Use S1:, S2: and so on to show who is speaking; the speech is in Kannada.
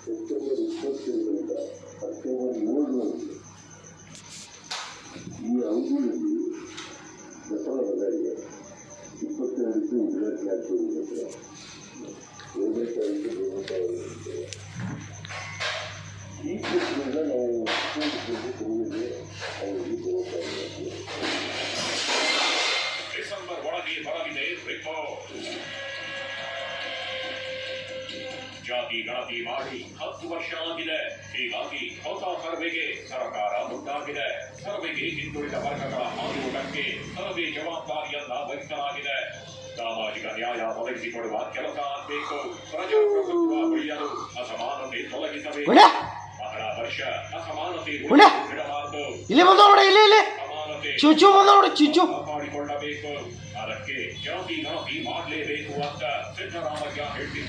S1: ಸೆಪ್ಟೆಂಬರ್ 25 ಅಕ್ಟೋಬರ್ 7 ಈ ಅವಧಿಯಲ್ಲಿ ದಸರಾ ಬದಲಿಗೆ 22 ಗುಜರಾತ್ ಆಗ್ತಿದೆ. 7 ತಾರೀಕು ಈ ಪ್ರಶ್ನೆಯಿಂದ ನಾವು ಕೊಡುವುದು ಅವರಿಗೆ ಬೇಕಾಗಿದೆ.
S2: ಡಿಸೆಂಬರ್ ಒಳಗೆ ಬರಲಿದೆ ರಿಪೋರ್ಟ್. ಜಾತಿ ಗಣತಿ ಮಾಡಿ 10 ವರ್ಷ ಆಗಿದೆ. ಹೀಗಾಗಿ ಹೊಸ ಸರ್ವೆಗೆ ಸರ್ಕಾರ ಮುಂದಾಗಿದೆ. ಸರ್ವೆಗೆ ಹಿಂದುಳಿದ ವರ್ಗಗಳ ಆಯೋಗಕ್ಕೆ ಸರ್ವೆ ಜವಾಬ್ದಾರಿಯನ್ನ ವಹಿಸಲಾಗಿದೆ. ಸಾಮಾಜಿಕ ನ್ಯಾಯ ಒದಗಿಸಿಕೊಡುವ ಕೆಲಸ ಆಗಬೇಕು. ಪ್ರಜಾಪ್ರಭುತ್ವ ಉಳಿಯಲು ಅಸಮಾನತೆ ತೊಲಗಿಸಬೇಕು. ಬಹಳ ವರ್ಷ ಅಸಮಾನತೆ ಬಿಡಬಾರದು. ಸಮಾನತೆ ಕಾಪಾಡಿಕೊಳ್ಳಬೇಕು. ಅದಕ್ಕೆ ಜಾತಿ ಗಣತಿ ಮಾಡಲೇಬೇಕು ಅಂತ ಸಿದ್ದರಾಮಯ್ಯ ಹೇಳ್ತಿದ್ದಾರೆ.